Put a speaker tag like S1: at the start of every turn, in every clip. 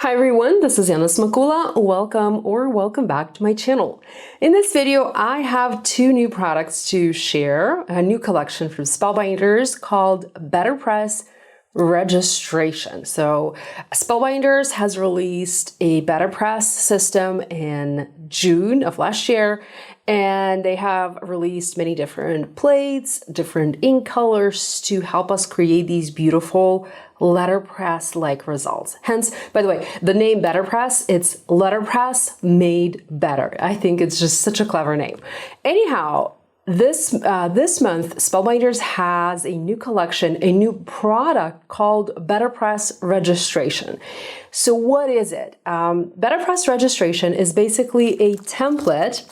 S1: Hi everyone, this is Yana Smakula. Welcome back to my channel. In this video, I have two new products to share, a new collection from Spellbinders called BetterPress Registration. So Spellbinders has released a BetterPress system in June of last year, and they have released many different plates, different ink colors to help us create these beautiful letterpress-like results. Hence, by the way, the name BetterPress, it's letterpress made better. I think it's just such a clever name. Anyhow, this month, Spellbinders has a new collection, a new product called BetterPress Registration. So what is it? BetterPress Registration is basically a template.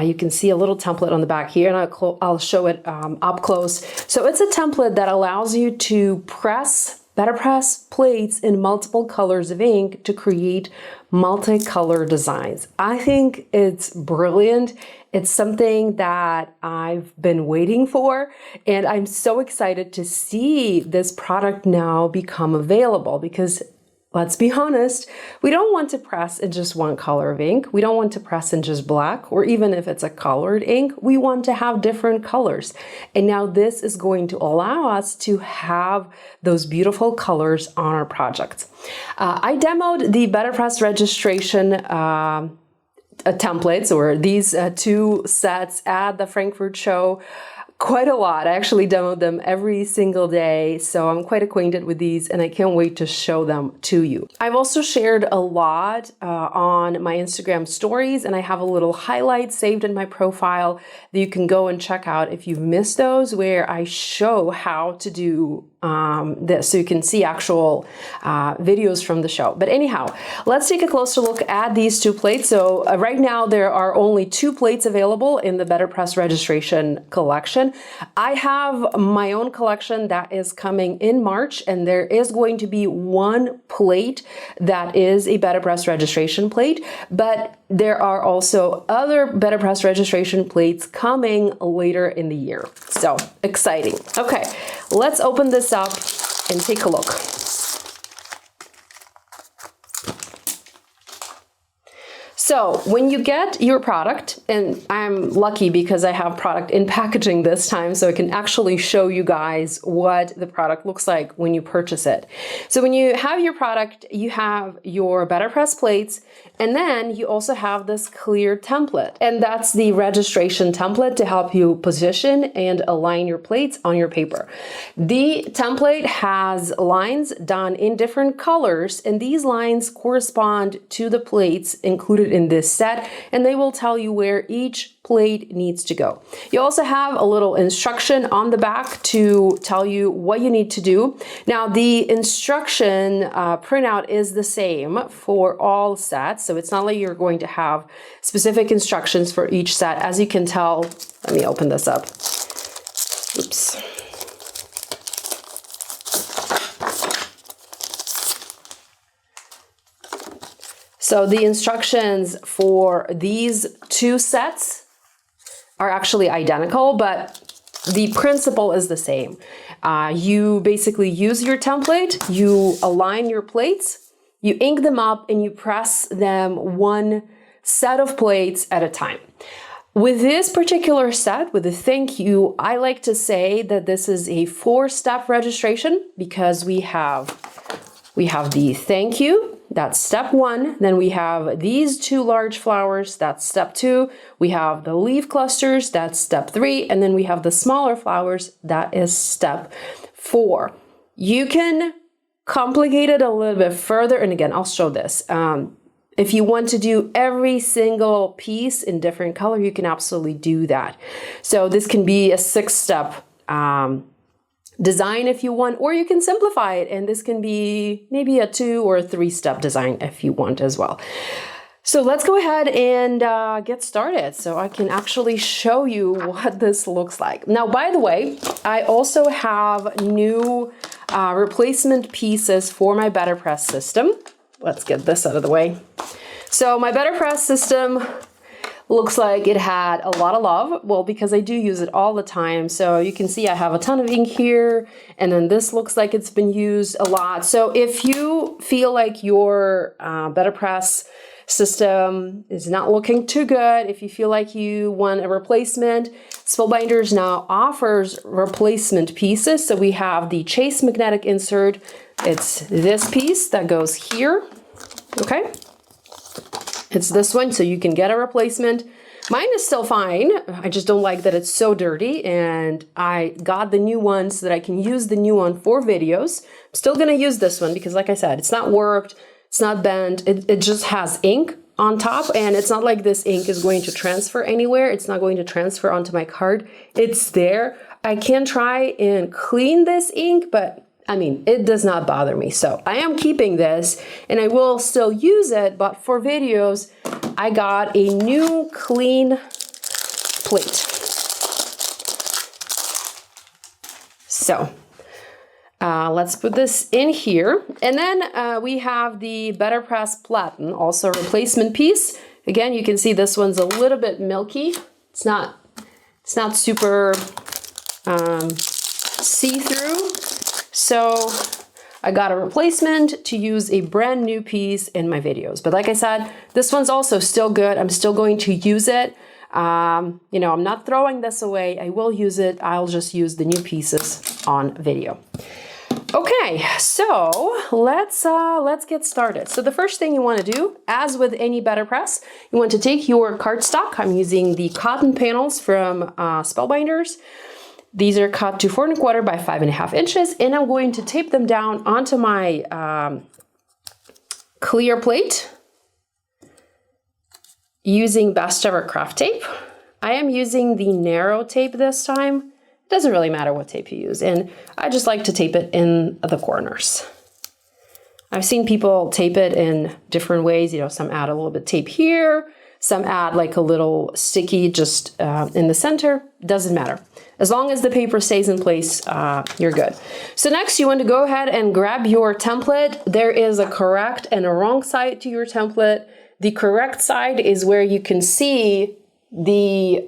S1: You can see a little template on the back here, and I'll show it up close. So it's a template that allows you to press BetterPress plates in multiple colors of ink to create multicolor designs. I think it's brilliant. It's something that I've been waiting for, and I'm so excited to see this product now become available because let's be honest, we don't want to press in just one color of ink. We don't want to press in just black, or even if it's a colored ink, we want to have different colors. And now this is going to allow us to have those beautiful colors on our projects. I demoed the BetterPress registration templates, or these two sets at the Frankfurt show quite a lot. I actually demoed them every single day, so I'm quite acquainted with these and I can't wait to show them to you. I've also shared a lot on my Instagram stories, and I have a little highlight saved in my profile that you can go and check out if you've missed those, where I show how to do this, so you can see actual videos from the show. But anyhow, let's take a closer look at these two plates. So right now there are only two plates available in the BetterPress registration collection. I have my own collection that is coming in March, and there is going to be one plate that is a BetterPress registration plate, but there are also other BetterPress registration plates coming later in the year. So exciting. Okay, let's open this up and take a look. So when you get your product, and I'm lucky because I have product in packaging this time, so I can actually show you guys what the product looks like when you purchase it. So when you have your product, you have your BetterPress plates, and then you also have this clear template, and that's the registration template to help you position and align your plates on your paper. The template has lines done in different colors, and these lines correspond to the plates included in this set, and they will tell you where each plate needs to go. You also have a little instruction on the back to tell you what you need to do. Now, the instruction printout is the same for all sets, so it's not like you're going to have specific instructions for each set. As you can tell, let me open this up. Oops. So the instructions for these two sets are actually identical, but the principle is the same. You basically use your template, you align your plates, you ink them up, and you press them one set of plates at a time. With this particular set, with the thank you, I like to say that this is a 4-step registration because we have the thank you. That's step 1. Then we have these 2 large flowers. That's step 2. We have the leaf clusters. That's step 3. And then we have the smaller flowers. That is step 4. You can complicate it a little bit further. And again, I'll show this. If you want to do every single piece in different color, you can absolutely do that. So this can be a 6-step design if you want, or you can simplify it, and this can be maybe a 2 or a 3-step design if you want as well. So let's go ahead and get started so I can actually show you what this looks like. Now, by the way, I also have new replacement pieces for my BetterPress system. Let's get this out of the way. So my BetterPress system looks like it had a lot of love. Well, because I do use it all the time. So you can see I have a ton of ink here, and then this looks like it's been used a lot. So if you feel like your BetterPress system is not looking too good, if you feel like you want a replacement, Spellbinders now offers replacement pieces. So we have the Chase magnetic insert. It's this piece that goes here, okay? It's this one, so you can get a replacement. Mine is still fine. I just don't like that it's so dirty, and I got the new one so that I can use the new one for videos. I'm still gonna use this one because, like I said, it's not warped, it's not bent, it just has ink on top, and it's not like this ink is going to transfer anywhere. It's not going to transfer onto my card. It's there. I can try and clean this ink, but I mean, it does not bother me. So I am keeping this, and I will still use it, but for videos, I got a new clean plate. So let's put this in here. And then we have the BetterPress Platen, also a replacement piece. Again, you can see this one's a little bit milky. It's not super see-through. So I got a replacement to use a brand new piece in my videos. But like I said, this one's also still good. I'm still going to use it. You know, I'm not throwing this away. I will use it. I'll just use the new pieces on video. Okay, so let's get started. So the first thing you want to do, as with any BetterPress, you want to take your cardstock. I'm using the cotton panels from Spellbinders. These are cut to 4 1/4 by 5 1/2 inches, and I'm going to tape them down onto my clear plate using Best Ever Craft tape. I am using the narrow tape this time. It doesn't really matter what tape you use, and I just like to tape it in the corners. I've seen people tape it in different ways. You know, some add a little bit of tape here, some add like a little sticky just in the center. Doesn't matter. As long as the paper stays in place, you're good. So next you want to go ahead and grab your template. There is a correct and a wrong side to your template. The correct side is where you can see the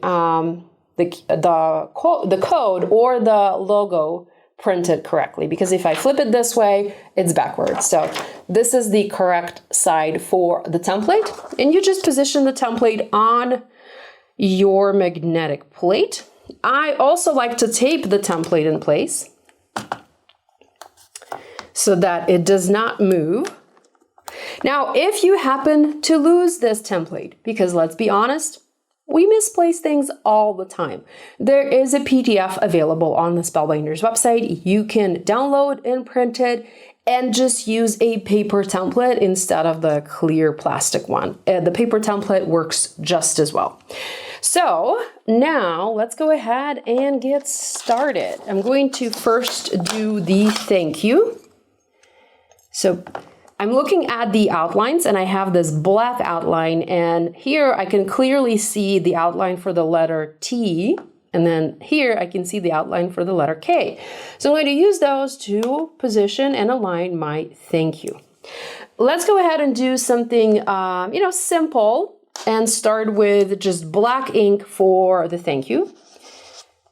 S1: code or the logo printed correctly, because if I flip it this way, it's backwards. So this is the correct side for the template, and you just position the template on your magnetic plate. I also like to tape the template in place so that it does not move. Now, if you happen to lose this template, because let's be honest, we misplace things all the time. There is a PDF available on the Spellbinders website. You can download and print it and just use a paper template instead of the clear plastic one. The paper template works just as well. So now let's go ahead and get started. I'm going to first do the thank you. So I'm looking at the outlines, and I have this black outline, and here I can clearly see the outline for the letter T, and then here I can see the outline for the letter K. So I'm going to use those to position and align my thank you. Let's go ahead and do something simple and start with just black ink for the thank you.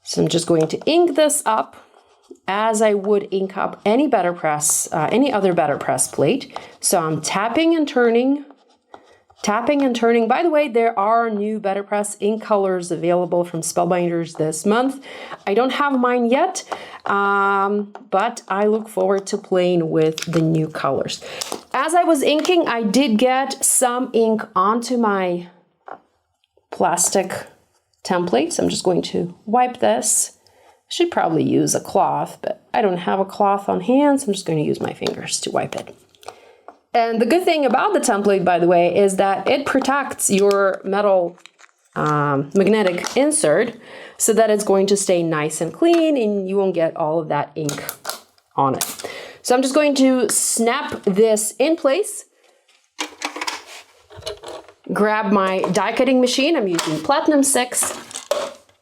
S1: So I'm just going to ink this up as I would ink up any BetterPress, any other BetterPress plate. So I'm tapping and turning. By the way, there are new BetterPress ink colors available from Spellbinders this month. I don't have mine yet, but I look forward to playing with the new colors. As I was inking, I did get some ink onto my plastic template. So I'm just going to wipe this. I should probably use a cloth, but I don't have a cloth on hand, so I'm just going to use my fingers to wipe it. And the good thing about the template, by the way, is that it protects your metal magnetic insert so that it's going to stay nice and clean and you won't get all of that ink on it. So I'm just going to snap this in place. Grab my die cutting machine. I'm using Platinum 6.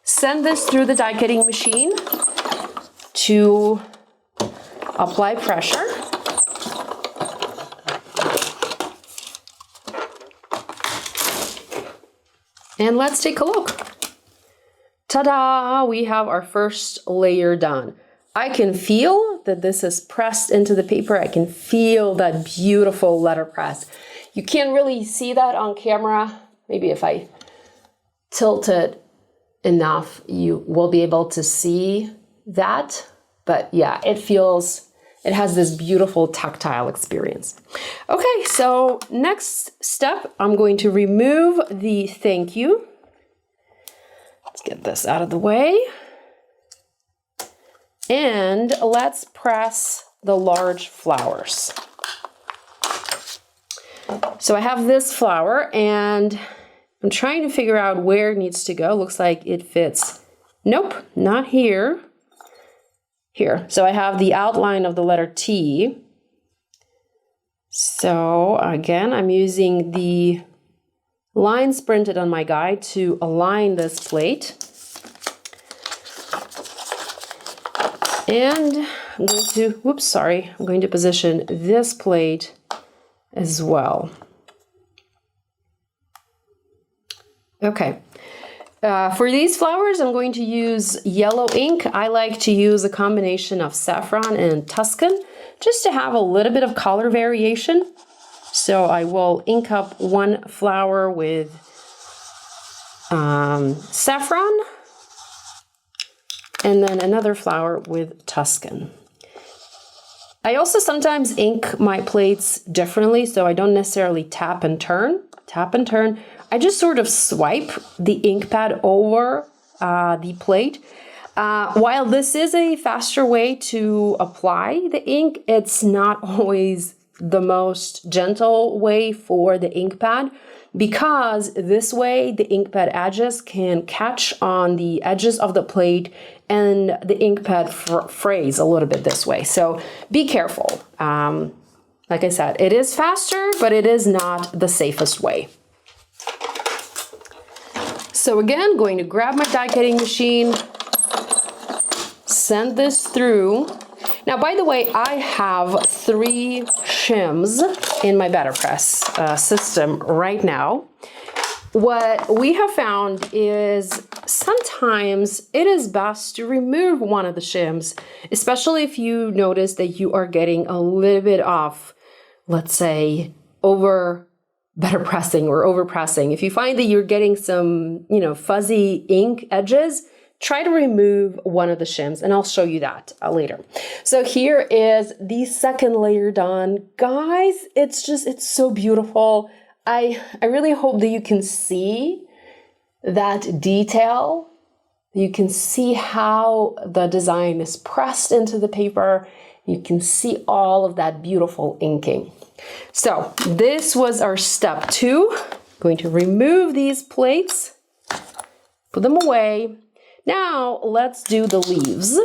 S1: Send this through the die cutting machine to apply pressure. And let's take a look. Ta-da! We have our first layer done. I can feel that this is pressed into the paper. I can feel that beautiful letterpress. You can't really see that on camera. Maybe if I tilt it enough, you will be able to see that. But yeah, it has this beautiful tactile experience. Okay, so next step, I'm going to remove the thank you. Let's get this out of the way. And let's press the large flowers. So I have this flower and I'm trying to figure out where it needs to go. Looks like it fits. Nope, not here. Here. So I have the outline of the letter T. So again, I'm using the lines printed on my guide to align this plate. And I'm going to position this plate as well. Okay. For these flowers, I'm going to use yellow ink. I like to use a combination of saffron and Tuscan just to have a little bit of color variation. So I will ink up one flower with saffron and then another flower with Tuscan. I also sometimes ink my plates differently, so I don't necessarily tap and turn. I just sort of swipe the ink pad over the plate. While this is a faster way to apply the ink, it's not always the most gentle way for the ink pad, because this way the ink pad edges can catch on the edges of the plate and the ink pad frays a little bit this way. So be careful. Like I said, it is faster, but it is not the safest way. So again, going to grab my die cutting machine, send this through. Now, by the way, I have 3 shims in my BetterPress system right now. What we have found is sometimes it is best to remove one of the shims, especially if you notice that you are getting a little bit of, let's say, BetterPressing or overpressing. If you find that you're getting some, fuzzy ink edges, try to remove one of the shims, and I'll show you that later. So here is the second layer done. Guys, it's so beautiful. I really hope that you can see that detail. You can see how the design is pressed into the paper. You can see all of that beautiful inking. So this was our step 2. Going to remove these plates, put them away. Now let's do the leaves.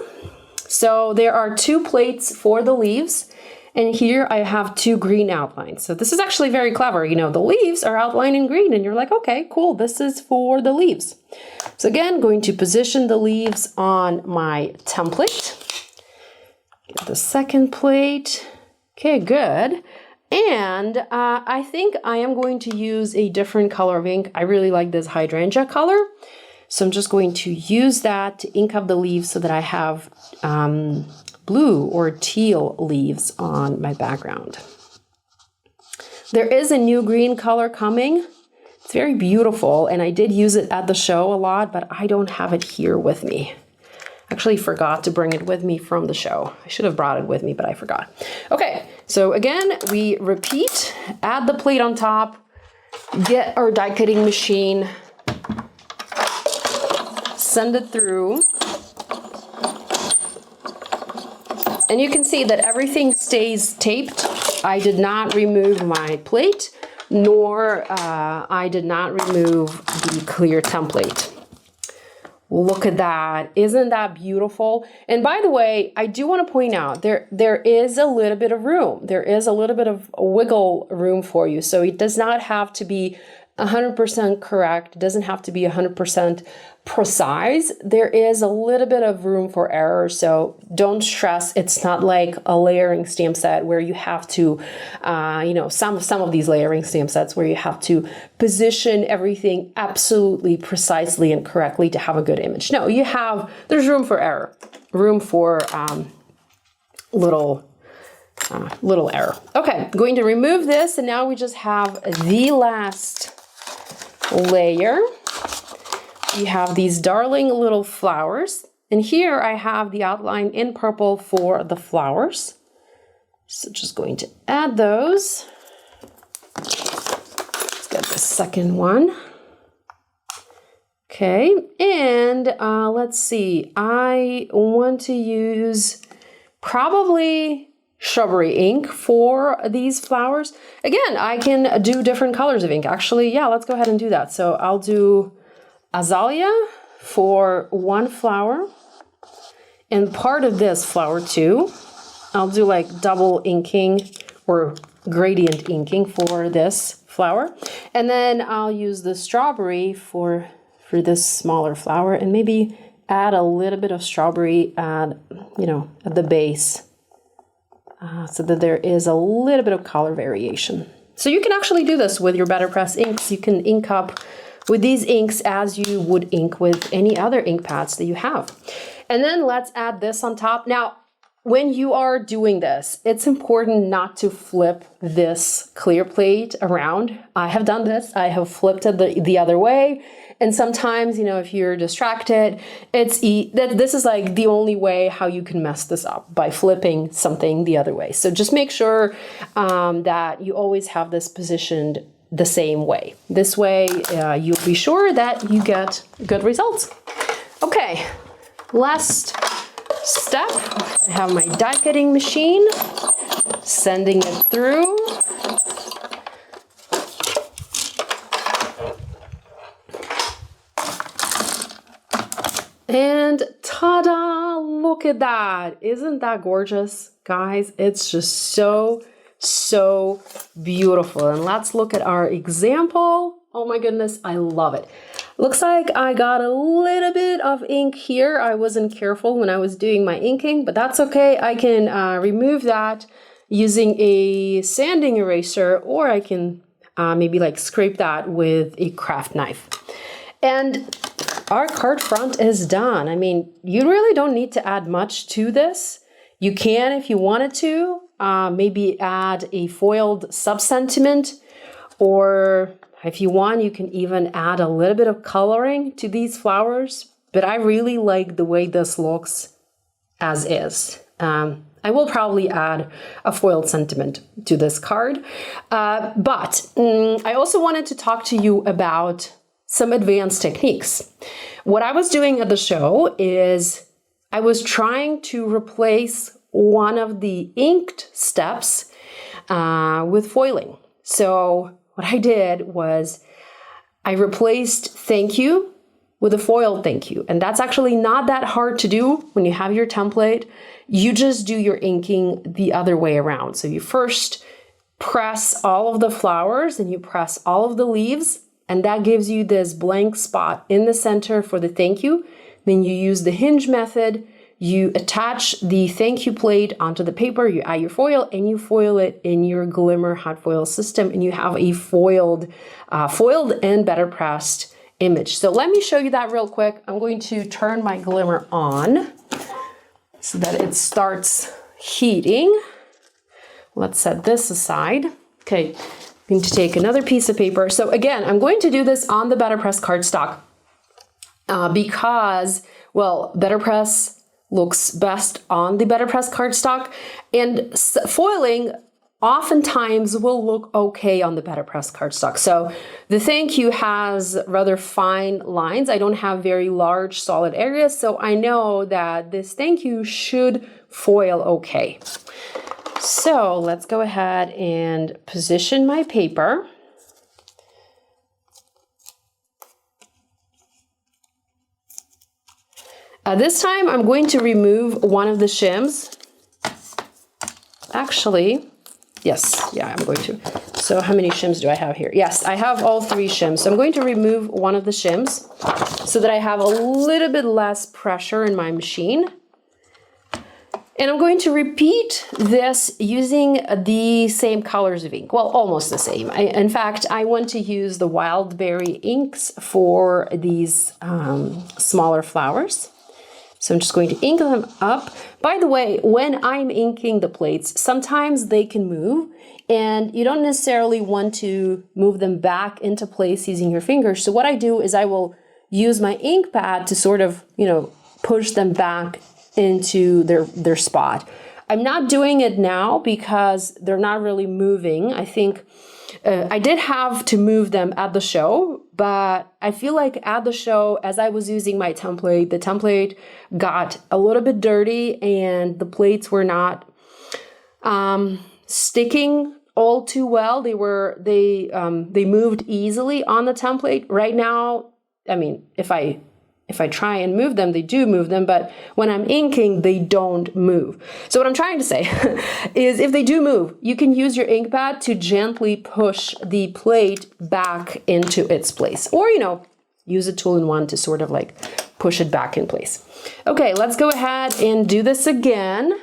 S1: So there are 2 plates for the leaves, and here I have 2 green outlines. So this is actually very clever. The leaves are outlined in green, and you're like, okay, cool, this is for the leaves. So again, going to position the leaves on my template. Get the second plate. Okay, good. And I think I am going to use a different color of ink. I really like this hydrangea color. So I'm just going to use that to ink up the leaves so that I have blue or teal leaves on my background. There is a new green color coming. It's very beautiful, and I did use it at the show a lot, but I don't have it here with me. Actually forgot to bring it with me from the show. I should have brought it with me, but I forgot. Okay, so again, we repeat, add the plate on top, get our die cutting machine, send it through. And you can see that everything stays taped. I did not remove my plate, nor I did not remove the clear template. Look at that. Isn't that beautiful? And by the way, I do want to point out there is a little bit of room. There is a little bit of wiggle room for you. So it does not have to be 100% correct. It doesn't have to be 100% precise. There is a little bit of room for error, so don't stress. It's not like a layering stamp set where you have to, some of these layering stamp sets where you have to position everything absolutely precisely and correctly to have a good image. No, there's room for error, room for little error. Okay, going to remove this, and now we just have the last layer. You have these darling little flowers, and here I have the outline in purple for the flowers. So just going to add those. Let's get the second one. Okay, and let's see. I want to use probably shrubbery ink for these flowers. Again, I can do different colors of ink. Actually, yeah, let's go ahead and do that. So I'll do azalea for one flower and part of this flower too. I'll do like double inking or gradient inking for this flower. And then I'll use the strawberry for this smaller flower and maybe add a little bit of strawberry at the base. So that there is a little bit of color variation. So you can actually do this with your BetterPress inks. You can ink up with these inks as you would ink with any other ink pads that you have. And then let's add this on top. Now, when you are doing this, it's important not to flip this clear plate around. I have done this. I have flipped it the other way. And sometimes, if you're distracted, this is like the only way how you can mess this up, by flipping something the other way. So just make sure that you always have this positioned the same way. This way, you'll be sure that you get good results. Okay, last step. I have my die cutting machine, sending it through. And ta-da, look at that. Isn't that gorgeous, guys? It's just so beautiful. And let's look at our example. Oh my goodness, I love it. Looks like I got a little bit of ink here. I wasn't careful when I was doing my inking, but that's okay. I can remove that using a sanding eraser, or I can maybe like scrape that with a craft knife. And our card front is done. I mean, you really don't need to add much to this. You can, if you wanted to, maybe add a foiled sub-sentiment, or if you want, you can even add a little bit of coloring to these flowers. But I really like the way this looks as is. I will probably add a foiled sentiment to this card. But I also wanted to talk to you about some advanced techniques. What I was doing at the show is I was trying to replace one of the inked steps with foiling. So what I did was I replaced thank you with a foiled thank you. And that's actually not that hard to do when you have your template. You just do your inking the other way around. So you first press all of the flowers and you press all of the leaves, and that gives you this blank spot in the center for the thank you. Then you use the hinge method. You attach the thank you plate onto the paper, you add your foil, and you foil it in your Glimmer hot foil system, and you have a foiled and better pressed image. So let me show you that real quick. I'm going to turn my Glimmer on so that it starts heating. Let's set this aside. Okay, I'm going to take another piece of paper. So again, I'm going to do this on the BetterPress cardstock because, well, BetterPress looks best on the BetterPress cardstock, and foiling oftentimes will look okay on the BetterPress cardstock. So the thank you has rather fine lines. I don't have very large solid areas, so I know that this thank you should foil okay. So let's go ahead and position my paper. This time I'm going to remove one of the shims. Actually, yes, yeah, I'm going to. So how many shims do I have here? Yes, I have all 3 shims. So I'm going to remove one of the shims so that I have a little bit less pressure in my machine. And I'm going to repeat this using the same colors of ink. Well, almost the same. In fact, I want to use the wild berry inks for these smaller flowers. So I'm just going to ink them up. By the way, when I'm inking the plates, sometimes they can move and you don't necessarily want to move them back into place using your fingers. So what I do is I will use my ink pad to sort of, push them back into their spot. I'm not doing it now because they're not really moving. I think I did have to move them at the show, but I feel like at the show, as I was using my template, the template got a little bit dirty and the plates were not sticking all too well. They moved easily on the template. Right now, I mean, if I try and move them, they do move them, but when I'm inking, they don't move. So what I'm trying to say is if they do move, you can use your ink pad to gently push the plate back into its place. Or, use a tool-in-one to sort of like push it back in place. Okay, let's go ahead and do this again.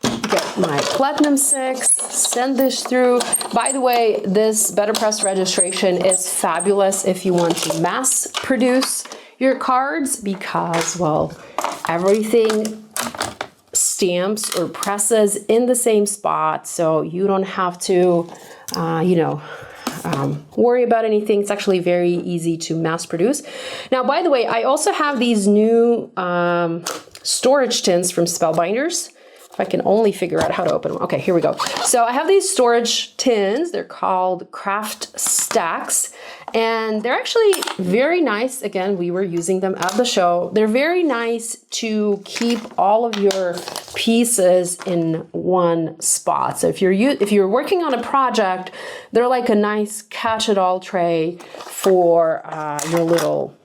S1: Get my Platinum 6, send this through. By the way, this BetterPress registration is fabulous if you want to mass produce your cards because, well, everything stamps or presses in the same spot, so you don't have to, worry about anything. It's actually very easy to mass produce. Now, by the way, I also have these new storage tins from Spellbinders. If I can only figure out how to open them. Okay, here we go. So I have these storage tins. They're called Craft Stacks, and they're actually very nice. Again, we were using them at the show. They're very nice to keep all of your pieces in one spot. So if you're working on a project, they're like a nice catch-it-all tray for your little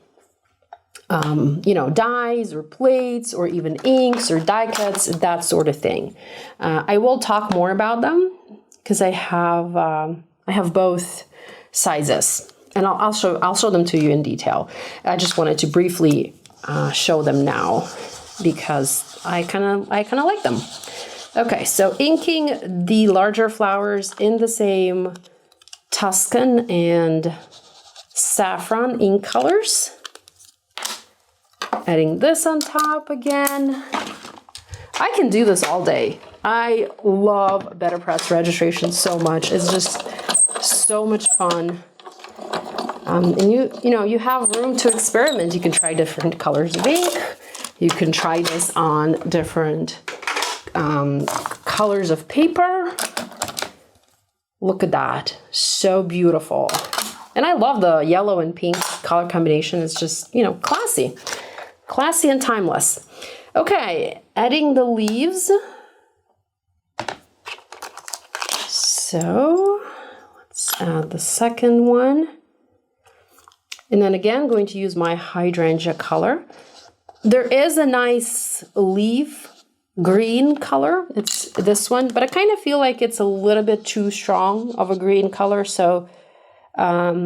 S1: dies or plates or even inks or die cuts, that sort of thing. I will talk more about them because I have both sizes, and I'll show them to you in detail. I just wanted to briefly show them now because I kind of like them. Okay, so inking the larger flowers in the same Tuscan and saffron ink colors. Adding this on top again. I can do this all day. I love BetterPress registration so much. It's just so much fun. And you have room to experiment. You can try different colors of ink. You can try this on different colors of paper. Look at that, so beautiful. And I love the yellow and pink color combination. It's just, classy. Classy and timeless. Okay, adding the leaves. So let's add the second one. And then again, going to use my hydrangea color. There is a nice leaf green color. It's this one, but I kind of feel like it's a little bit too strong of a green color. So at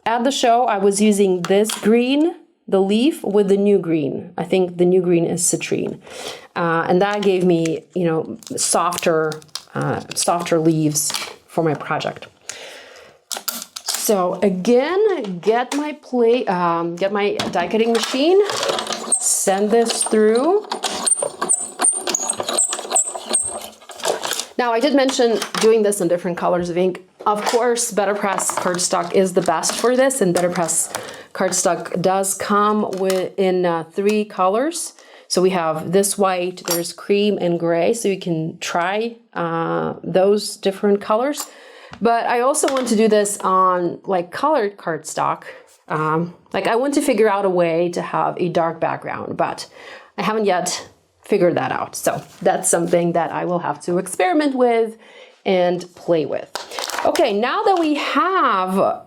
S1: the show, I was using this green, the leaf, with the new green. I think the new green is citrine. And that gave me, softer leaves for my project. So again, get my die cutting machine, send this through. Now, I did mention doing this in different colors of ink. Of course, BetterPress cardstock is the best for this, and BetterPress cardstock does come in 3 colors. So we have this white, there's cream and gray, so you can try those different colors. But I also want to do this on colored cardstock. I want to figure out a way to have a dark background, but I haven't yet figured that out. So that's something that I will have to experiment with and play with. Okay, now that we have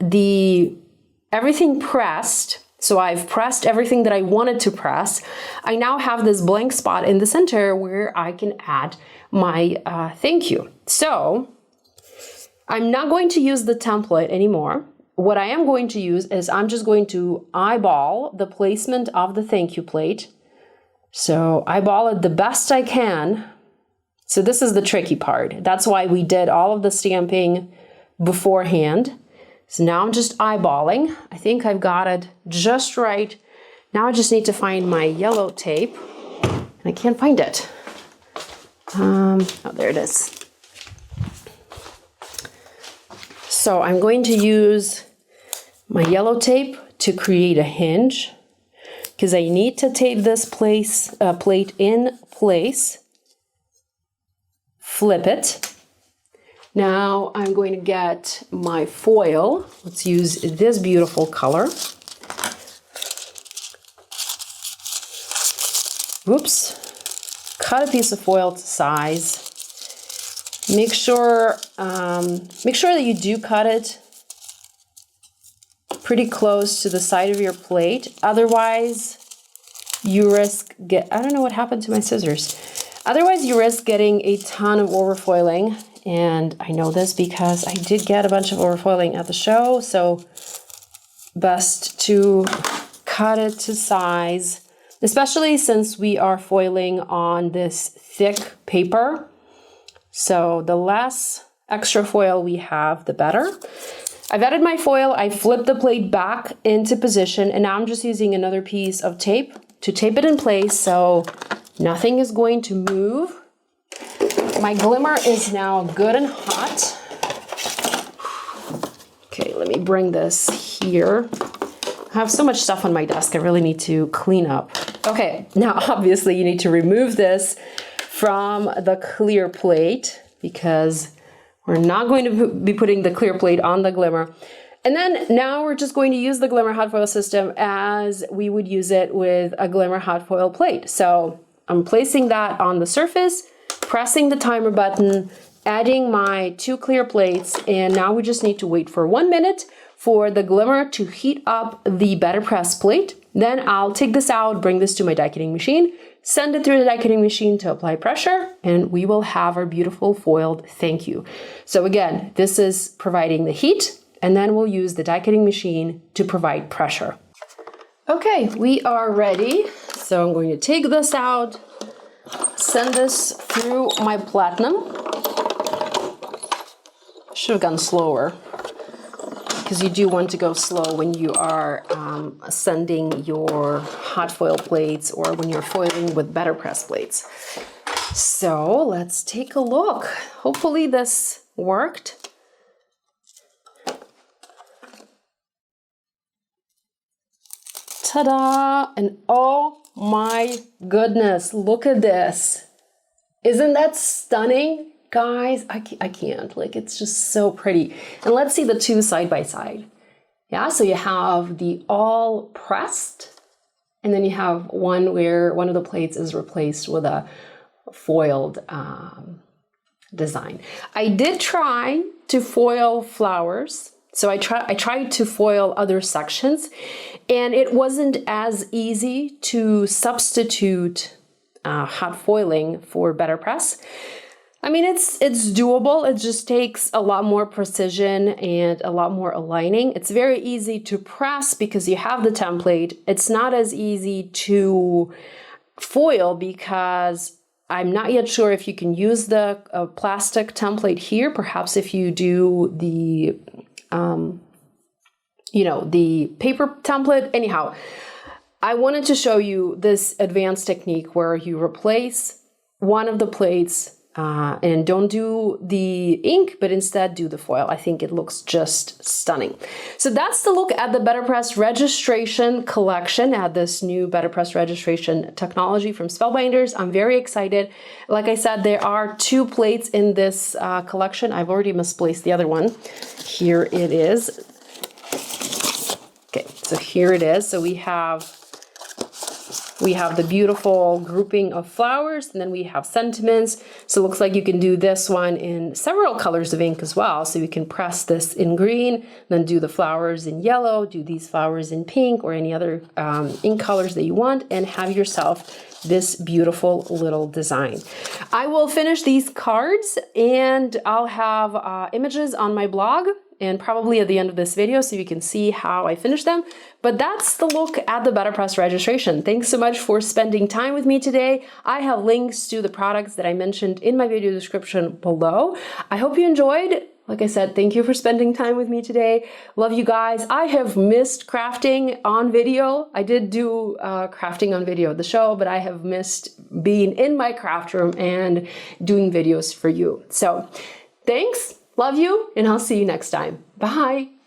S1: everything pressed, So I've pressed everything that I wanted to press. I now have this blank spot in the center where I can add my thank you. So I'm not going to use the template anymore. What I am going to use is I'm just going to eyeball the placement of the thank you plate. So eyeball it the best I can. So this is the tricky part. That's why we did all of the stamping beforehand. So now I'm just eyeballing. I think I've got it just right. Now I just need to find my yellow tape, and I can't find it. Oh, there it is. So I'm going to use my yellow tape to create a hinge, because I need to tape this plate in place. Flip it. Now I'm going to get my foil. Let's use this beautiful color. Whoops. Cut a piece of foil to size. Make sure that you do cut it pretty close to the side of your plate. Otherwise, you risk I don't know what happened to my scissors. Otherwise, you risk getting a ton of overfoiling. And I know this because I did get a bunch of overfoiling at the show. So best to cut it to size, especially since we are foiling on this thick paper. So the less extra foil we have, the better. I've added my foil. I flipped the plate back into position, and now I'm just using another piece of tape to tape it in place so nothing is going to move. My glimmer is now good and hot. Okay, let me bring this here. I have so much stuff on my desk, I really need to clean up. Okay, now obviously you need to remove this from the clear plate because we're not going to be putting the clear plate on the glimmer. And then now we're just going to use the glimmer hot foil system as we would use it with a glimmer hot foil plate. So I'm placing that on the surface, pressing the timer button, adding my 2 clear plates, and now we just need to wait for 1 minute for the glimmer to heat up the BetterPress plate. Then I'll take this out, bring this to my die cutting machine, send it through the die cutting machine to apply pressure, and we will have our beautiful foiled thank you. So again, this is providing the heat, and then we'll use the die cutting machine to provide pressure. Okay, we are ready. So I'm going to take this out, send this through my platinum. Should have gone slower, because you do want to go slow when you are sending your hot foil plates or when you're foiling with BetterPress plates. So let's take a look. Hopefully this worked. Ta-da! And oh my goodness, look at this. Isn't that stunning? Guys, I can't, like, it's just so pretty. And let's see the two side by side. Yeah, so you have the all pressed, and then you have one where one of the plates is replaced with a foiled design. I did try to foil flowers. So I tried to foil other sections, and it wasn't as easy to substitute hot foiling for BetterPress. I mean, it's doable. It just takes a lot more precision and a lot more aligning. It's very easy to press because you have the template. It's not as easy to foil because I'm not yet sure if you can use the plastic template here. Perhaps if you do the, the paper template. Anyhow, I wanted to show you this advanced technique where you replace one of the plates and don't do the ink, but instead do the foil. I think it looks just stunning. So that's the look at the BetterPress registration collection, at this new BetterPress registration technology from Spellbinders. I'm very excited. Like I said, there are 2 plates in this collection. I've already misplaced the other one. Here it is. Okay, so here it is. So we have We have the beautiful grouping of flowers, and then we have sentiments. So it looks like you can do this one in several colors of ink as well. So you can press this in green, then do the flowers in yellow, do these flowers in pink or any other ink colors that you want, and have yourself this beautiful little design. I will finish these cards and I'll have images on my blog and probably at the end of this video so you can see how I finish them. But that's the look at the BetterPress registration. Thanks so much for spending time with me today. I have links to the products that I mentioned in my video description below. I hope you enjoyed. Like I said, thank you for spending time with me today. Love you guys. I have missed crafting on video. I did do crafting on video at the show, but I have missed being in my craft room and doing videos for you. So thanks. Love you, and I'll see you next time. Bye.